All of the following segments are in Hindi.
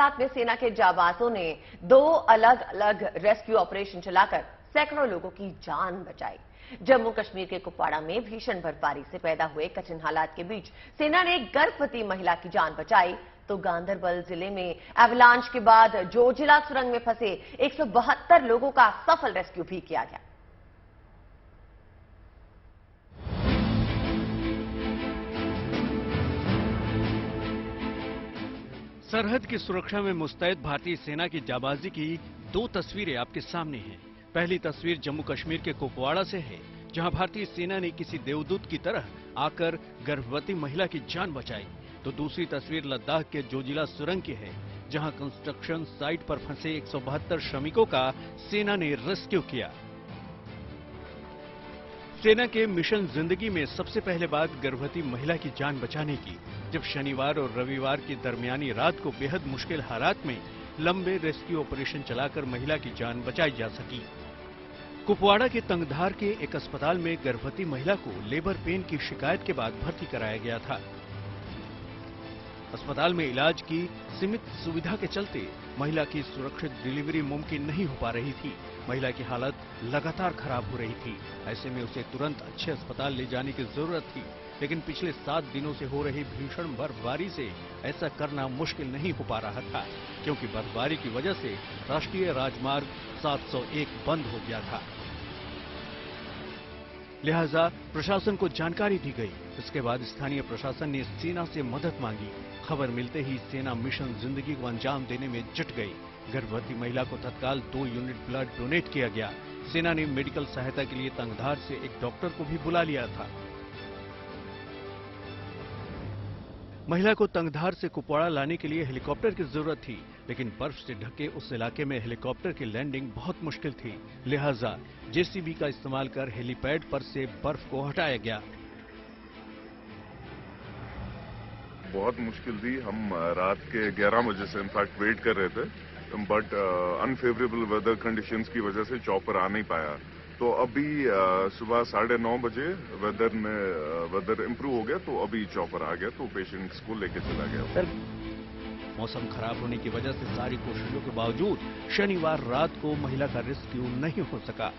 हालात में सेना के जाबाजों ने 2 अलग अलग रेस्क्यू ऑपरेशन चलाकर सैकड़ों लोगों की जान बचाई। जम्मू कश्मीर के कुपवाड़ा में भीषण बर्फबारी से पैदा हुए कठिन हालात के बीच सेना ने एक गर्भवती महिला की जान बचाई, तो गांदरबल जिले में एवलांच के बाद जोजिला सुरंग में फंसे 172 लोगों का सफल रेस्क्यू भी किया गया। सरहद की सुरक्षा में मुस्तैद भारतीय सेना की जाबाजी की 2 तस्वीरें आपके सामने हैं। पहली तस्वीर जम्मू कश्मीर के कुपवाड़ा से है, जहां भारतीय सेना ने किसी देवदूत की तरह आकर गर्भवती महिला की जान बचाई। तो दूसरी तस्वीर लद्दाख के जोजिला सुरंग की है, जहां कंस्ट्रक्शन साइट पर फंसे 172 श्रमिकों का सेना ने रेस्क्यू किया। सेना के मिशन जिंदगी में सबसे पहले बात गर्भवती महिला की जान बचाने की, जब शनिवार और रविवार की दरमियानी रात को बेहद मुश्किल हालात में लंबे रेस्क्यू ऑपरेशन चलाकर महिला की जान बचाई जा सकी। कुपवाड़ा के तंगधार के एक अस्पताल में गर्भवती महिला को लेबर पेन की शिकायत के बाद भर्ती कराया गया था। अस्पताल में इलाज की सीमित सुविधा के चलते महिला की सुरक्षित डिलीवरी मुमकिन नहीं हो पा रही थी। महिला की हालत लगातार खराब हो रही थी। ऐसे में उसे तुरंत अच्छे अस्पताल ले जाने की जरूरत थी, लेकिन पिछले 7 दिनों से हो रही भीषण बर्फबारी से ऐसा करना मुश्किल नहीं हो पा रहा था, क्योंकि बर्फबारी की वजह से राष्ट्रीय राजमार्ग 701 बंद हो गया था। लिहाजा प्रशासन को जानकारी दी गई। इसके बाद स्थानीय प्रशासन ने सेना से मदद मांगी। खबर मिलते ही सेना मिशन जिंदगी को अंजाम देने में जुट गई। गर्भवती महिला को तत्काल 2 यूनिट ब्लड डोनेट किया गया। सेना ने मेडिकल सहायता के लिए तंगधार से एक डॉक्टर को भी बुला लिया था। महिला को तंगधार से कुपवाड़ा लाने के लिए हेलीकॉप्टर की जरूरत थी, लेकिन बर्फ से ढके उस इलाके में हेलीकॉप्टर की लैंडिंग बहुत मुश्किल थी। लिहाजा जेसीबी का इस्तेमाल कर हेलीपैड पर से बर्फ को हटाया गया। बहुत मुश्किल थी। हम रात के 11 बजे से इनफैक्ट वेट कर रहे थे, बट अनफेवरेबल वेदर कंडीशंस की वजह से चॉपर आ नहीं पाया। तो अभी सुबह 9:30 बजे वेदर इम्प्रूव हो गया, तो अभी चॉपर आ गया, तो पेशेंट्स को लेके चला गया। मौसम खराब होने की वजह से सारी कोशिशों के बावजूद शनिवार रात को महिला का रेस्क्यू नहीं हो सका।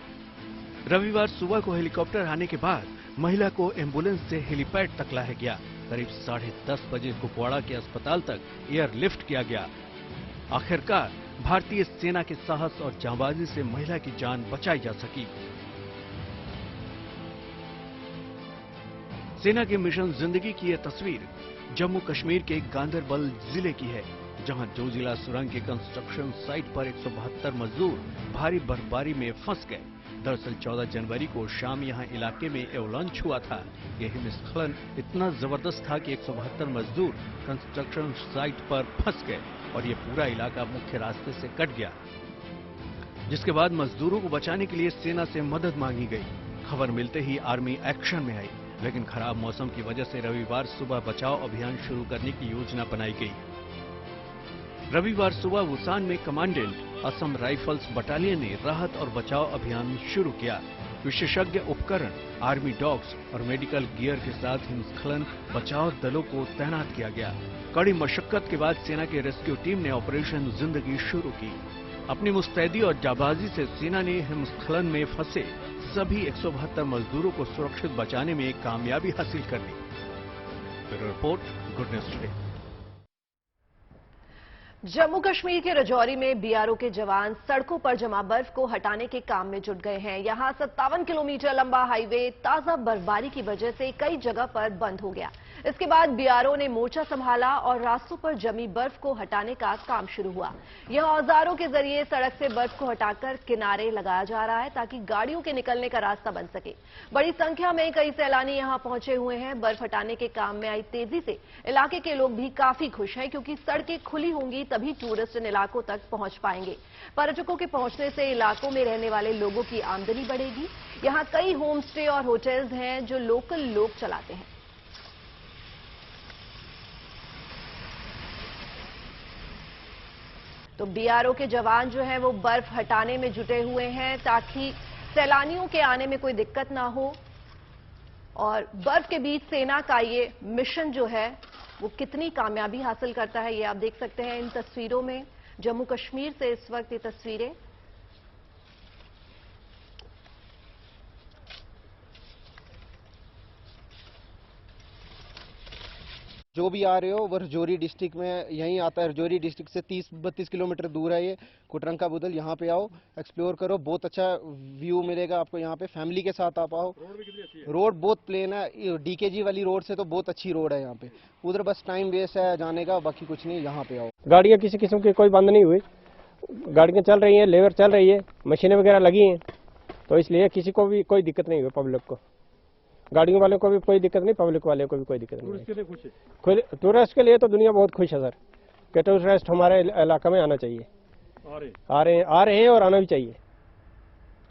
रविवार सुबह को हेलीकॉप्टर आने के बाद महिला को एम्बुलेंस से हेलीपैड तक लाया गया। करीब 10:30 बजे कुपवाड़ा के अस्पताल तक एयरलिफ्ट किया गया। आखिरकार भारतीय सेना के साहस और जांबाजी से महिला की जान बचाई जा सकी। सेना के मिशन जिंदगी की यह तस्वीर जम्मू कश्मीर के गांदरबल जिले की है, जहां जोजिला सुरंग के कंस्ट्रक्शन साइट पर 172 मजदूर भारी बर्फबारी में फंस गए। दरअसल 14 जनवरी को शाम यहां इलाके में एवलांच हुआ था। यह हिमस्खलन इतना जबरदस्त था कि 172 मजदूर कंस्ट्रक्शन साइट पर फंस गए और यह पूरा इलाका मुख्य रास्ते से कट गया, जिसके बाद मजदूरों को बचाने के लिए सेना से मदद मांगी गई। खबर मिलते ही आर्मी एक्शन में आई, लेकिन खराब मौसम की वजह से रविवार सुबह बचाव अभियान शुरू करने की योजना बनाई गई। रविवार सुबह वुसान में कमांडेंट असम राइफल्स बटालियन ने राहत और बचाव अभियान शुरू किया। विशेषज्ञ उपकरण, आर्मी डॉग्स और मेडिकल गियर के साथ हिमस्खलन बचाव दलों को तैनात किया गया। कड़ी मशक्कत के बाद सेना की रेस्क्यू टीम ने ऑपरेशन जिंदगी शुरू की। अपनी मुस्तैदी और जाबाजी से सेना ने हिमस्खलन में फंसे सभी 172 मजदूरों को सुरक्षित बचाने में कामयाबी हासिल कर ली। Bureau report, good news today. Jammu Kashmir के राजौरी में बीआरओ के जवान सड़कों पर जमा बर्फ को हटाने के काम में जुट गए हैं। यहां 57 किलोमीटर लंबा हाईवे ताजा बर्फबारी की वजह से कई जगह पर बंद हो गया। इसके बाद बीआरओ ने मोर्चा संभाला और रास्तों पर जमी बर्फ को हटाने का काम शुरू हुआ। यह औजारों के जरिए सड़क से बर्फ को हटाकर किनारे लगाया जा रहा है, ताकि गाड़ियों के निकलने का रास्ता बन सके। बड़ी संख्या में कई सैलानी यहां पहुंचे हुए हैं। बर्फ हटाने के काम में आई तेजी से इलाके के लोग भी काफी खुश हैं, क्योंकि सड़कें खुली होंगी तभी टूरिस्ट इन इलाकों तक पहुंच पाएंगे। पर्यटकों के पहुंचने से इलाकों में रहने वाले लोगों की आमदनी बढ़ेगी। यहां कई होम स्टे और होटल्स हैं जो लोकल लोग चलाते हैं। तो बीआरओ के जवान जो हैं वो बर्फ हटाने में जुटे हुए हैं, ताकि सैलानियों के आने में कोई दिक्कत ना हो। और बर्फ के बीच सेना का ये मिशन जो है वो कितनी कामयाबी हासिल करता है, ये आप देख सकते हैं इन तस्वीरों में। जम्मू कश्मीर से इस वक्त ये तस्वीरें। जो भी आ रहे हो वो रजौरी डिस्ट्रिक्ट में यहीं आता है। रजौरी डिस्ट्रिक्ट से 30-32 किलोमीटर दूर है ये कुटरंका बुदल। यहाँ पे आओ, एक्सप्लोर करो, बहुत अच्छा व्यू मिलेगा आपको यहाँ पे। फैमिली के साथ आप आओ। रोड भी कितनी अच्छी है, रोड बहुत प्लेन है। डीकेजी वाली रोड से तो बहुत अच्छी रोड है यहाँ पे। उधर बस टाइम वेस्ट है जाने का, बाकी कुछ नहीं। यहाँ पे आओ। गाड़ियाँ किसी किस्म की कोई बंद नहीं हुई, गाड़ियाँ चल रही हैं, लेबर चल रही है, मशीनें वगैरह लगी हैं, तो इसलिए किसी को भी कोई दिक्कत नहीं हुई। पब्लिक को, गाड़ियों वालों को भी कोई दिक्कत नहीं, पब्लिक वाले को भी कोई दिक्कत नहीं। टूरिस्ट के लिए तो दुनिया बहुत खुश है सर कि टूरिस्ट हमारे इलाका में आना चाहिए। आ रहे हैं और आना भी चाहिए।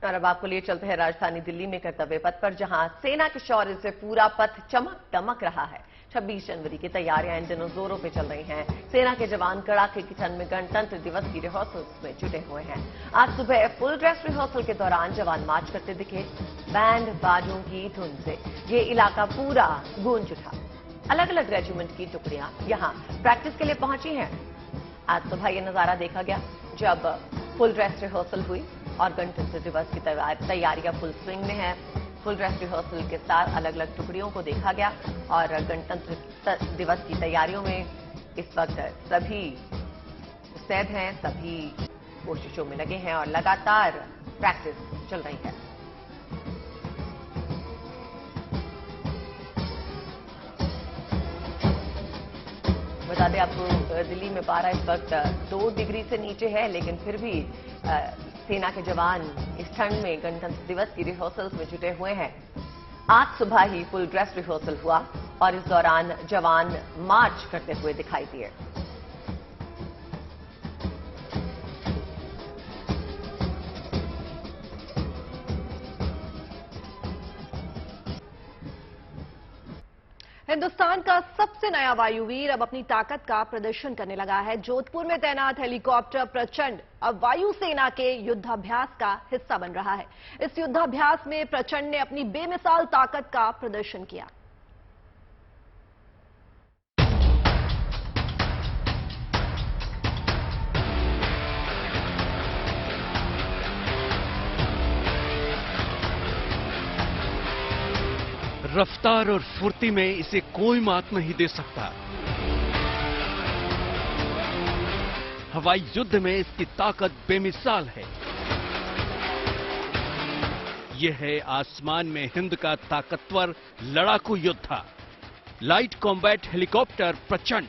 और अब आपको लिए चलते हैं राजधानी दिल्ली में कर्तव्य पथ पर, जहां सेना के शौर्य से पूरा पथ चमक दमक रहा है। 26 जनवरी की तैयारियां इन दिनों जोरों पे चल रही हैं। सेना के जवान कड़ाके की ठंड में गणतंत्र दिवस की रिहर्सल्स में जुटे हुए हैं। आज सुबह फुल ड्रेस रिहर्सल के दौरान जवान मार्च करते दिखे, बैंड बाजों की धुन से ये इलाका पूरा गूंज उठा। अलग अलग रेजिमेंट की टुकड़ियां यहां प्रैक्टिस के लिए पहुंची हैं। आज सुबह ये नजारा देखा गया जब फुल ड्रेस रिहर्सल हुई और गणतंत्र दिवस की तैयारियां फुल स्विंग में है। फुल ड्रेस रिहर्सल के साथ अलग अलग टुकड़ियों को देखा गया और गणतंत्र दिवस की तैयारियों में इस वक्त सभी मुस्तैद हैं, सभी कोशिशों में लगे हैं और लगातार प्रैक्टिस चल रही है। बता दें आपको दिल्ली में पारा इस वक्त 2 डिग्री से नीचे है, लेकिन फिर भी सेना के जवान इस ठंड में गणतंत्र दिवस की रिहर्सल्स में जुटे हुए हैं। आज सुबह ही फुल ड्रेस रिहर्सल हुआ और इस दौरान जवान मार्च करते हुए दिखाई दिए। हिंदुस्तान का सबसे नया वायुवीर अब अपनी ताकत का प्रदर्शन करने लगा है। जोधपुर में तैनात हेलीकॉप्टर प्रचंड अब वायुसेना के युद्धाभ्यास का हिस्सा बन रहा है। इस युद्धाभ्यास में प्रचंड ने अपनी बेमिसाल ताकत का प्रदर्शन किया। रफ्तार और फुर्ती में इसे कोई मात नहीं दे सकता। हवाई युद्ध में इसकी ताकत बेमिसाल है। यह है आसमान में हिंद का ताकतवर लड़ाकू योद्धा, लाइट कॉम्बैट हेलीकॉप्टर प्रचंड।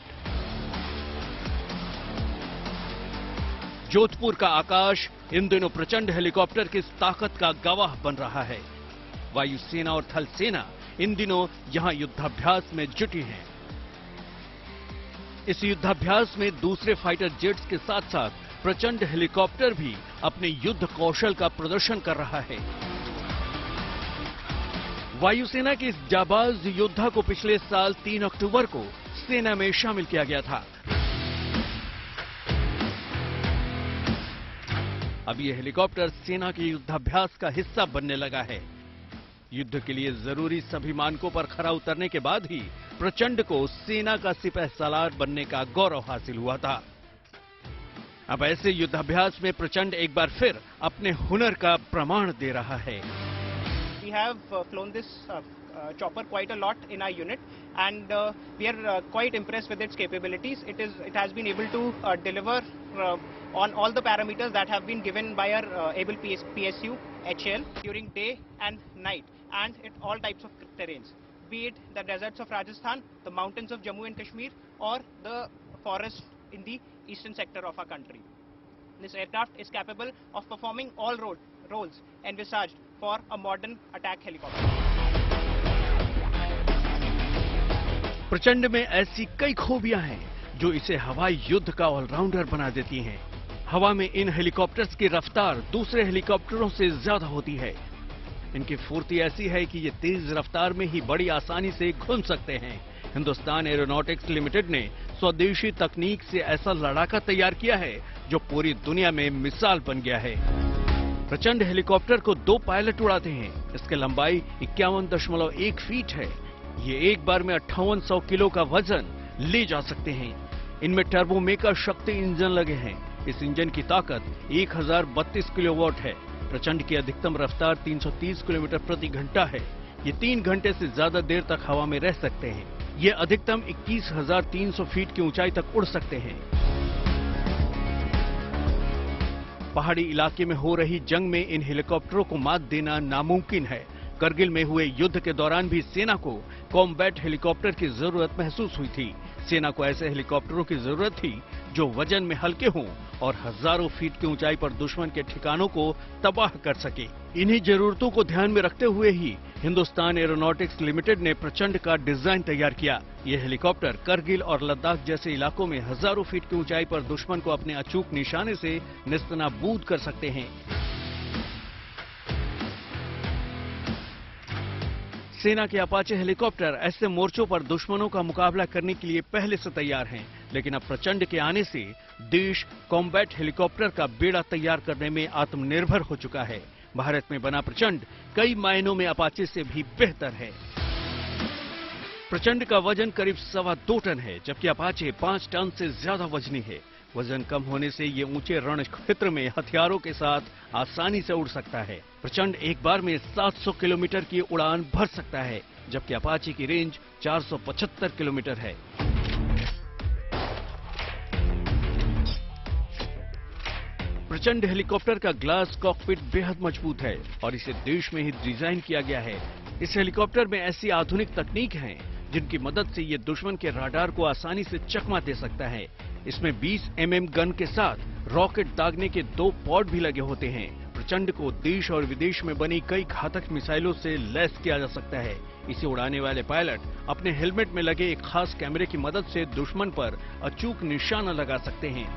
जोधपुर का आकाश इन दिनों प्रचंड हेलीकॉप्टर की इस ताकत का गवाह बन रहा है। वायुसेना और थल सेना इन दिनों यहां युद्धाभ्यास में जुटी हैं। इस युद्धाभ्यास में दूसरे फाइटर जेट्स के साथ साथ प्रचंड हेलीकॉप्टर भी अपने युद्ध कौशल का प्रदर्शन कर रहा है। वायुसेना के इस जाबाज योद्धा को पिछले साल 3 अक्टूबर को सेना में शामिल किया गया था। अब यह हेलीकॉप्टर सेना के युद्धाभ्यास का हिस्सा बनने लगा है। युद्ध के लिए जरूरी सभी मानकों पर खरा उतरने के बाद ही प्रचंड को सेना का सिपहसालार बनने का गौरव हासिल हुआ था। अब ऐसे युद्धाभ्यास में प्रचंड एक बार फिर अपने हुनर का प्रमाण दे रहा है। We have flown this chopper quite a lot in our unit, and we are quite impressed with its capabilities. It has been able to deliver on all the parameters that have been given by our able PSU HL during day and night, and in all types of terrains, be it the deserts of Rajasthan, the mountains of Jammu and Kashmir, or the forests in the eastern sector of our country. This aircraft is capable of performing all roles envisaged for a modern attack helicopter. प्रचंड में ऐसी कई खूबियां हैं जो इसे हवाई युद्ध का ऑलराउंडर बना देती हैं। हवा में इन हेलीकॉप्टर्स की रफ्तार दूसरे हेलीकॉप्टरों से ज्यादा होती है। इनकी फुर्ती ऐसी है कि ये तेज रफ्तार में ही बड़ी आसानी से घूम सकते हैं। हिंदुस्तान एरोनॉटिक्स लिमिटेड ने स्वदेशी तकनीक से ऐसा लड़ाका तैयार किया है जो पूरी दुनिया में मिसाल बन गया है। प्रचंड हेलीकॉप्टर को 2 पायलट उड़ाते हैं। इसकी लंबाई 51.1 फीट है। ये एक बार में 5800 किलो का वजन ले जा सकते हैं। इनमें टर्बोमेकर शक्ति इंजन लगे हैं। इस इंजन की ताकत 1032 किलोवाट है। प्रचंड की अधिकतम रफ्तार 330 किलोमीटर प्रति घंटा है। ये 3 घंटे से ज्यादा देर तक हवा में रह सकते हैं। ये अधिकतम 21,300 फीट की ऊंचाई तक उड़ सकते हैं। पहाड़ी इलाके में हो रही जंग में इन हेलीकॉप्टरों को मात देना नामुमकिन है। करगिल में हुए युद्ध के दौरान भी सेना को कॉम्बैट हेलीकॉप्टर की जरूरत महसूस हुई थी। सेना को ऐसे हेलीकॉप्टरों की जरूरत थी जो वजन में हल्के हों और हजारों फीट की ऊंचाई पर दुश्मन के ठिकानों को तबाह कर सके। इन्हीं जरूरतों को ध्यान में रखते हुए ही हिंदुस्तान एरोनॉटिक्स लिमिटेड ने प्रचंड का डिजाइन तैयार किया। ये हेलीकॉप्टर करगिल और लद्दाख जैसे इलाकों में हजारों फीट की ऊंचाई पर दुश्मन को अपने अचूक निशाने से नेस्तनाबूद कर सकते हैं। सेना के अपाचे हेलीकॉप्टर ऐसे मोर्चों पर दुश्मनों का मुकाबला करने के लिए पहले से तैयार हैं, लेकिन अब प्रचंड के आने से देश कॉम्बैट हेलीकॉप्टर का बेड़ा तैयार करने में आत्मनिर्भर हो चुका है। भारत में बना प्रचंड कई मायनों में अपाचे से भी बेहतर है। प्रचंड का वजन करीब 2.25 टन है, जबकि अपाचे 5 टन से ज्यादा वजनी है। वजन कम होने से ये ऊंचे रण क्षेत्र में हथियारों के साथ आसानी से उड़ सकता है। प्रचंड एक बार में 700 किलोमीटर की उड़ान भर सकता है, जबकि अपाचे की रेंज 475 किलोमीटर है। प्रचंड हेलीकॉप्टर का ग्लास कॉकपिट बेहद मजबूत है और इसे देश में ही डिजाइन किया गया है। इस हेलीकॉप्टर में ऐसी आधुनिक तकनीक है जिनकी मदद से ये दुश्मन के राडार को आसानी से चकमा दे सकता है। इसमें 20 mm गन के साथ रॉकेट दागने के 2 पॉड भी लगे होते हैं। प्रचंड को देश और विदेश में बनी कई घातक मिसाइलों से लैस किया जा सकता है। इसे उड़ाने वाले पायलट अपने हेलमेट में लगे एक खास कैमरे की मदद से दुश्मन पर अचूक निशाना लगा सकते हैं।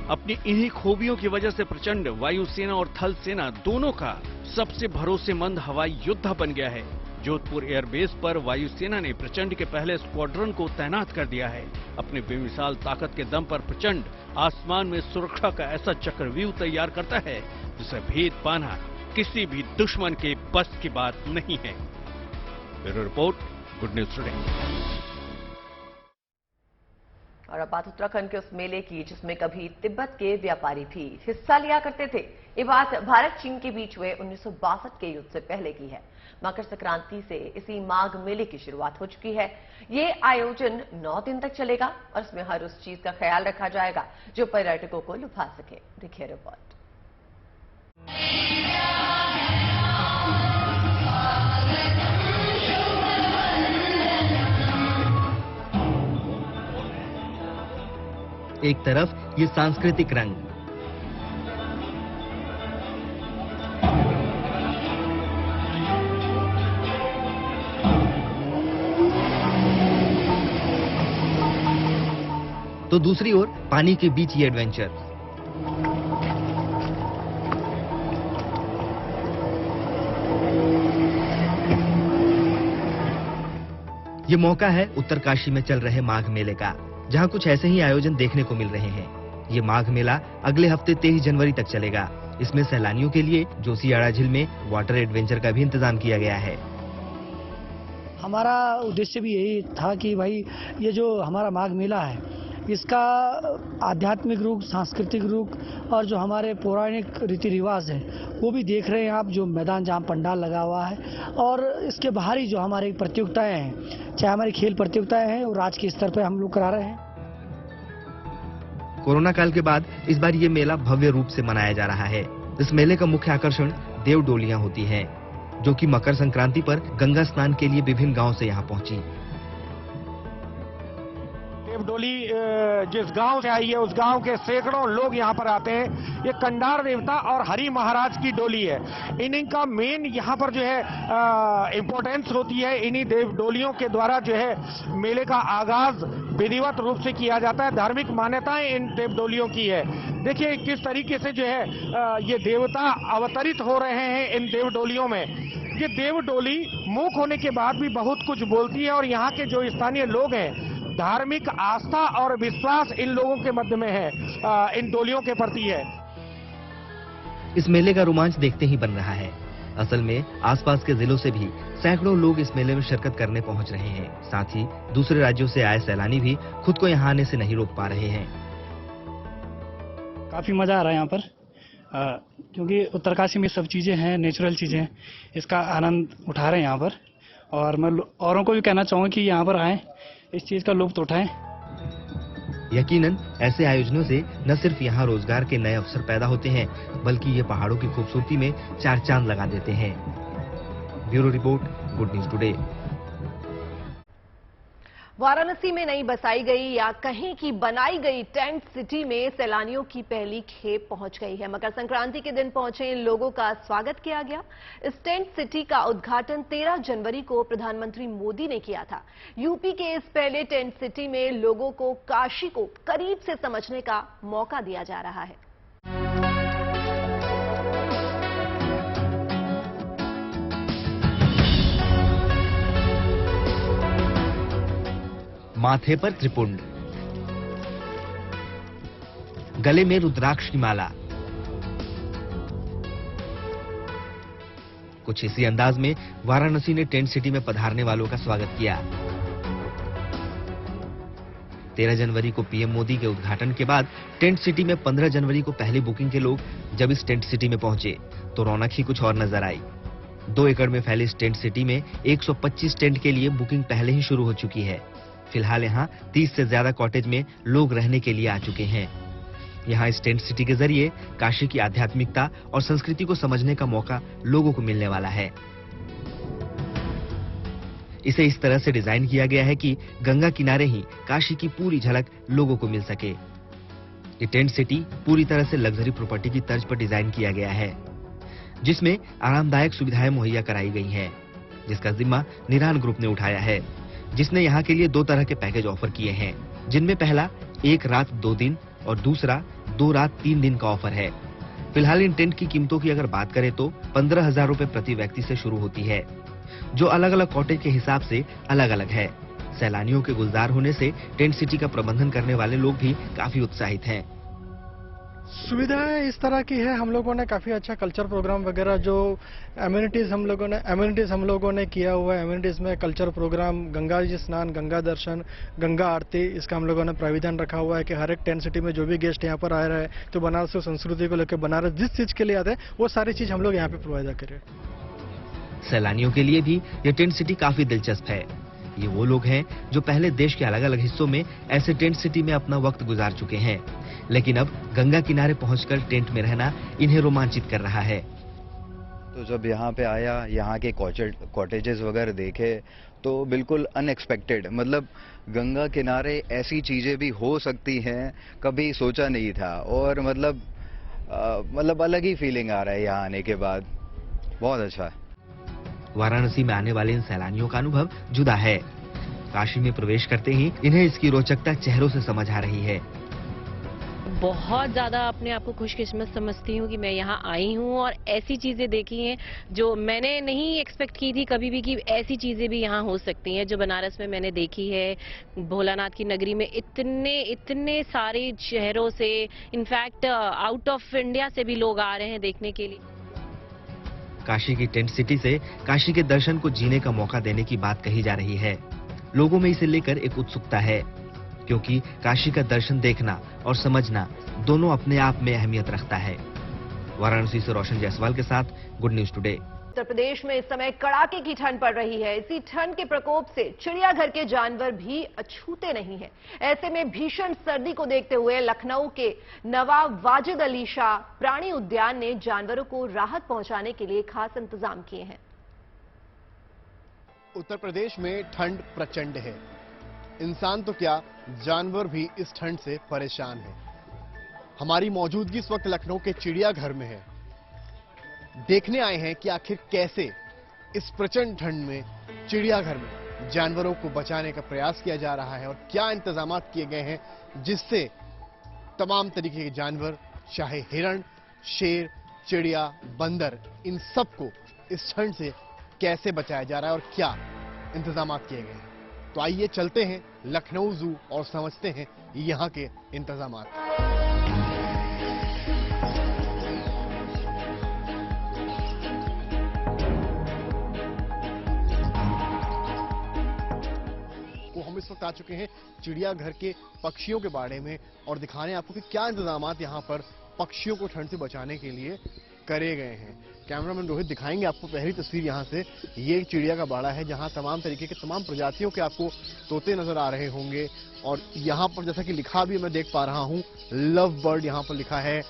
अपनी इन्हीं खूबियों की वजह से प्रचंड वायुसेना और थल सेना दोनों का सबसे भरोसेमंद हवाई योद्धा बन गया है। जोधपुर एयरबेस पर वायुसेना ने प्रचंड के पहले स्क्वाड्रन को तैनात कर दिया है। अपने बेमिसाल ताकत के दम पर प्रचंड आसमान में सुरक्षा का ऐसा चक्रव्यूह तैयार करता है जिसे भेद पाना किसी भी दुश्मन के बस की बात नहीं है। Bureau report, good news today. और अब बात उत्तराखंड के उस मेले की जिसमें कभी तिब्बत के व्यापारी भी हिस्सा लिया करते थे। ये बात भारत चीन के बीच हुए 1962 के युद्ध से पहले की है। मकर संक्रांति से इसी माघ मेले की शुरुआत हो चुकी है। ये आयोजन 9 दिन तक चलेगा और इसमें हर उस चीज का ख्याल रखा जाएगा जो पर्यटकों को लुभा सके। देखिए रिपोर्ट। एक तरफ ये सांस्कृतिक रंग, तो दूसरी ओर पानी के बीच ये एडवेंचर। ये मौका है उत्तरकाशी में चल रहे माघ मेले का, जहां कुछ ऐसे ही आयोजन देखने को मिल रहे हैं। ये माघ मेला अगले हफ्ते 23 जनवरी तक चलेगा। इसमें सैलानियों के लिए जोशीयाड़ा झील में वाटर एडवेंचर का भी इंतजाम किया गया है। हमारा उद्देश्य भी यही था कि भाई ये जो हमारा माघ मेला है इसका आध्यात्मिक रूप, सांस्कृतिक रूप और जो हमारे पौराणिक रीति रिवाज है वो भी देख रहे हैं आप। जो मैदान जहाँ पंडाल लगा हुआ है और इसके बाहरी जो हमारी प्रतियोगिताएं हैं, चाहे हमारी खेल प्रतियोगिताएं हैं, वो राज्य के स्तर पर हम लोग करा रहे हैं। कोरोना काल के बाद इस बार ये मेला भव्य रूप से मनाया जा रहा है। इस मेले का मुख्य आकर्षण देव डोलियां होती हैं, जो कि मकर संक्रांति पर गंगा स्नान के लिए विभिन्न गांव से यहाँ पहुंची। डोली जिस गांव से आई है उस गांव के सैकड़ों लोग यहां पर आते हैं। ये कंडार देवता और हरि महाराज की डोली है। इन्हीं का मेन यहां पर जो है इम्पोर्टेंस होती है। इन्हीं देव डोलियों के द्वारा जो है मेले का आगाज विधिवत रूप से किया जाता है। धार्मिक मान्यताएं इन देव डोलियों की है। देखिए किस तरीके से जो है ये देवता अवतरित हो रहे हैं इन देव डोलियों में। ये देव डोली मूक होने के बाद भी बहुत कुछ बोलती है और यहाँ के जो स्थानीय लोग हैं, धार्मिक आस्था और विश्वास इन लोगों के मध्य में है, इन डोलियों के प्रति है। इस मेले का रोमांच देखते ही बन रहा है। असल में आसपास के जिलों से भी सैकड़ों लोग इस मेले में शिरकत करने पहुंच रहे हैं। साथ ही दूसरे राज्यों से आए सैलानी भी खुद को यहाँ आने से नहीं रोक पा रहे हैं। काफ़ी मज़ा आ रहा है यहाँ पर, क्योंकि उत्तरकाशी में सब चीज़ें हैं, नेचुरल चीज़ें हैं, इसका आनंद उठा रहे हैं यहाँ पर। और मैं औरों को भी कहना चाहूँगा कि यहाँ पर आएँ, इस चीज़ का लुत्फ उठाएं। यकीनन ऐसे आयोजनों से न सिर्फ यहाँ रोजगार के नए अवसर पैदा होते हैं, बल्कि ये पहाड़ों की खूबसूरती में चार चांद लगा देते हैं। Bureau report, good news today. Varanasi में नई बसाई गई या कहीं की बनाई गई टेंट सिटी में सैलानियों की पहली खेप पहुंच गई है। मकर संक्रांति के दिन पहुंचे इन लोगों का स्वागत किया गया। इस टेंट सिटी का उद्घाटन 13 जनवरी को प्रधानमंत्री मोदी ने किया था। यूपी के इस पहले टेंट सिटी में लोगों को काशी को करीब से समझने का मौका दिया जा रहा है। माथे पर त्रिपुंड, गले में रुद्राक्ष की माला, कुछ इसी अंदाज में वाराणसी ने टेंट सिटी में पधारने वालों का स्वागत किया। 13 जनवरी को पीएम मोदी के उद्घाटन के बाद टेंट सिटी में 15 जनवरी को पहली बुकिंग के लोग जब इस टेंट सिटी में पहुंचे तो रौनक ही कुछ और नजर आई। 2 एकड़ में फैली इस टेंट सिटी में 125 टेंट के लिए बुकिंग पहले ही शुरू हो चुकी है। फिलहाल यहाँ 30 से ज्यादा कॉटेज में लोग रहने के लिए आ चुके हैं। यहाँ इस टेंट सिटी के जरिए काशी की आध्यात्मिकता और संस्कृति को समझने का मौका लोगों को मिलने वाला है। इसे इस तरह से डिजाइन किया गया है कि गंगा किनारे ही काशी की पूरी झलक लोगों को मिल सके। ये टेंट सिटी पूरी तरह से लग्जरी प्रॉपर्टी की तर्ज पर डिजाइन किया गया है, जिसमें आरामदायक सुविधाएं मुहैया कराई गई हैं, जिसका जिम्मा निरान ग्रुप ने उठाया है, जिसने यहाँ के लिए 2 तरह के पैकेज ऑफर किए हैं, जिनमें पहला 1 रात 2 दिन और दूसरा 2 रात 3 दिन का ऑफर है। फिलहाल इन टेंट की कीमतों की अगर बात करें तो 15,000 रुपए प्रति व्यक्ति से शुरू होती है, जो अलग अलग कॉटेज के हिसाब से अलग अलग है। सैलानियों के गुलजार होने से टेंट सिटी का प्रबंधन करने वाले लोग भी काफी उत्साहित हैं। सुविधाएं इस तरह की है, हम लोगों ने काफी अच्छा कल्चर प्रोग्राम वगैरह जो एमिनिटीज हम लोगों ने किया हुआ है। एमिनिटीज में कल्चर प्रोग्राम, गंगा जी स्नान, गंगा दर्शन, गंगा आरती, इसका हम लोगों ने प्राविधान रखा हुआ है कि हर एक टेंट सिटी में जो भी गेस्ट यहाँ पर आ रहे हैं तो बनारस की संस्कृति को लेकर, बनारस जिस चीज के लिए आते हैं वो सारी चीज हम लोग यहाँ पे प्रोवाइड करें। सैलानियों के लिए भी ये टेंट सिटी काफी दिलचस्प है। ये वो लोग हैं जो पहले देश के अलग अलग हिस्सों में ऐसे टेंट सिटी में अपना वक्त गुजार चुके हैं, लेकिन अब गंगा किनारे पहुंचकर टेंट में रहना इन्हें रोमांचित कर रहा है। तो जब यहाँ पे आया, यहाँ के कॉटेजेस वगैरह देखे तो बिल्कुल अनएक्सपेक्टेड, मतलब गंगा किनारे ऐसी चीजें भी हो सकती हैं कभी सोचा नहीं था। और मतलब अलग ही फीलिंग आ रहा है यहाँ आने के बाद, बहुत अच्छा है। वाराणसी में आने वाले इन सैलानियों का अनुभव जुदा है। काशी में प्रवेश करते ही इन्हें इसकी रोचकता चेहरों से समझ आ रही है। बहुत ज्यादा अपने आप को खुशकिस्मत समझती हूँ कि मैं यहाँ आई हूँ और ऐसी चीजें देखी हैं जो मैंने नहीं एक्सपेक्ट की थी कभी भी, कि ऐसी चीजें भी यहाँ हो सकती हैं जो बनारस में मैंने देखी है। भोलानाथ की नगरी में इतने सारे शहरों से, इनफैक्ट आउट ऑफ इंडिया से भी लोग आ रहे हैं देखने के लिए। काशी की टेंट सिटी से काशी के दर्शन को जीने का मौका देने की बात कही जा रही है। लोगों में इसे लेकर एक उत्सुकता है, क्योंकि काशी का दर्शन देखना और समझना दोनों अपने आप में अहमियत रखता है। वाराणसी से रोशन जायसवाल के साथ good news today. Uttar Pradesh में इस समय कड़ाके की ठंड पड़ रही है। इसी ठंड के प्रकोप से चिड़ियाघर के जानवर भी अछूते नहीं हैं। ऐसे में भीषण सर्दी को देखते हुए लखनऊ के नवाब वाजिद अली शाह प्राणी उद्यान ने जानवरों को राहत पहुंचाने के लिए खास इंतजाम किए हैं। उत्तर प्रदेश में ठंड प्रचंड है। इंसान तो क्या, जानवर भी इस ठंड से परेशान है। हमारी मौजूदगी इस वक्त लखनऊ के चिड़ियाघर में है। देखने आए हैं कि आखिर कैसे इस प्रचंड ठंड में चिड़ियाघर में जानवरों को बचाने का प्रयास किया जा रहा है और क्या इंतजाम किए गए हैं जिससे तमाम तरीके के जानवर, चाहे हिरण, शेर, चिड़िया, बंदर, इन सबको इस ठंड से कैसे बचाया जा रहा है और क्या इंतजाम किए गए हैं। तो आइए चलते हैं लखनऊ जू और समझते हैं यहाँ के इंतजाम। आ चुके हैं चिड़ियाघर के पक्षियों के बारे में और दिखाने आपको कि क्या इंतजामात यहाँ पर पक्षियों को ठंड से बचाने के लिए करे गए हैं। कैमरामैन रोहित दिखाएंगे आपको पहली तस्वीर यहाँ से। ये एक चिड़िया का बाड़ा है जहाँ तमाम तरीके के तमाम प्रजातियों के आपको तोते नजर आ रहे होंगे और यहाँ पर जैसा कि लिखा भी मैं देख पा रहा हूँ लव बर्ड यहाँ पर लिखा है।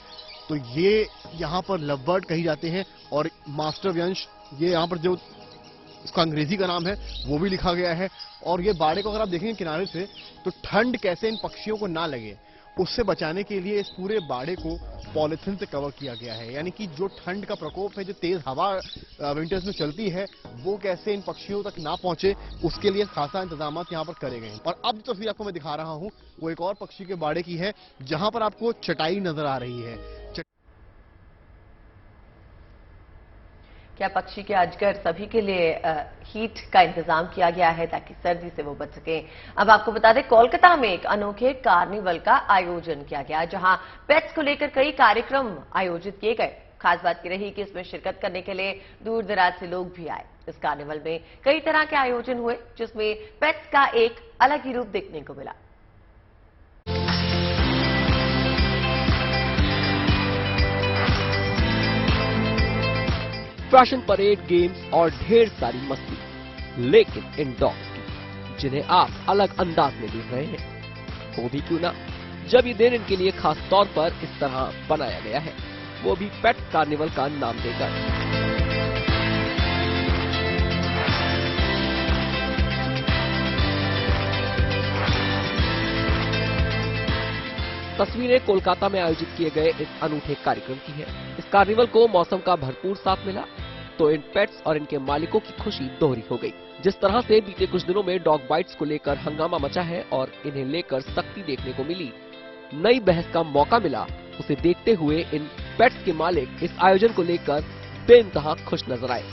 तो ये यहाँ पर लव बर्ड कही जाते हैं और मास्टर व्यंश ये यहाँ पर जो इसका अंग्रेजी का नाम है वो भी लिखा गया है। और ये बाड़े को अगर आप देखेंगे किनारे से तो ठंड कैसे इन पक्षियों को ना लगे उससे बचाने के लिए इस पूरे बाड़े को पॉलिथीन से कवर किया गया है, यानी कि जो ठंड का प्रकोप है, जो तेज हवा विंटर्स में चलती है वो कैसे इन पक्षियों तक ना पहुंचे उसके लिए खासा इंतजाम यहाँ पर करे गए हैं। और अब जो तस्वीर आपको मैं दिखा रहा हूँ वो एक और पक्षी के बाड़े की है जहां पर आपको चटाई नजर आ रही है। क्या पक्षी के अजगर सभी के लिए हीट का इंतजाम किया गया है ताकि सर्दी से वो बच सके। अब आपको बता दें कोलकाता में एक अनोखे कार्निवल का आयोजन किया गया जहां पेट्स को लेकर कई कार्यक्रम आयोजित किए गए। खास बात की रही कि इसमें शिरकत करने के लिए दूर दराज से लोग भी आए। इस कार्निवल में कई तरह के आयोजन हुए जिसमें पेट्स का एक अलग ही रूप देखने को मिला। फैशन परेड, गेम्स और ढेर सारी मस्ती, लेकिन इन डॉग्स की जिन्हें आप अलग अंदाज में देख रहे हैं वो भी क्यों ना, जब ये दिन इनके लिए खास तौर पर इस तरह बनाया गया है, वो भी पेट कार्निवल का नाम देकर। तस्वीरें कोलकाता में आयोजित किए गए इस अनूठे कार्यक्रम की है। इस कार्निवल को मौसम का भरपूर साथ मिला तो इन पेट्स और इनके मालिकों की खुशी दोहरी हो गई। जिस तरह से बीते कुछ दिनों में डॉग बाइट्स को लेकर हंगामा मचा है और इन्हें लेकर सख्ती देखने को मिली, नई बहस का मौका मिला, उसे देखते हुए इन पेट्स के मालिक इस आयोजन को लेकर बेइंतहा खुश नजर आए।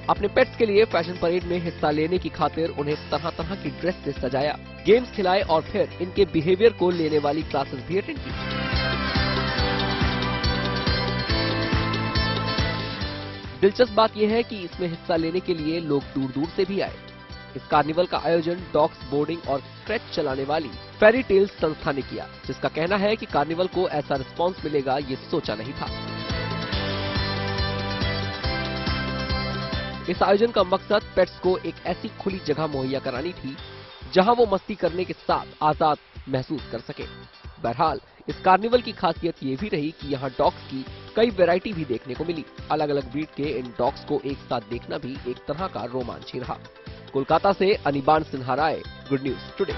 अपने पेट्स के लिए फैशन परेड में हिस्सा लेने की खातिर उन्हें तरह तरह की ड्रेस से सजाया, गेम्स खिलाए और फिर इनके बिहेवियर को लेने वाली क्लासेस भी अटेंड की। दिलचस्प बात यह है कि इसमें हिस्सा लेने के लिए लोग दूर दूर से भी आए। इस कार्निवल का आयोजन डॉग्स बोर्डिंग और क्रेच चलाने वाली फेरी टेल्स संस्था ने किया, जिसका कहना है कि कार्निवल को ऐसा रिस्पांस मिलेगा ये सोचा नहीं था। इस आयोजन का मकसद पेट्स को एक ऐसी खुली जगह मुहैया करानी थी जहां वो मस्ती करने के साथ आजाद महसूस कर सके। बहरहाल इस कार्निवल की खासियत ये भी रही कि यहाँ डॉग्स की कई वैरायटी भी देखने को मिली। अलग अलग ब्रीड के इन डॉग्स को एक साथ देखना भी एक तरह का रोमांच ही रहा। कोलकाता से अनिबान सिन्हा राय, गुड न्यूज टुडे।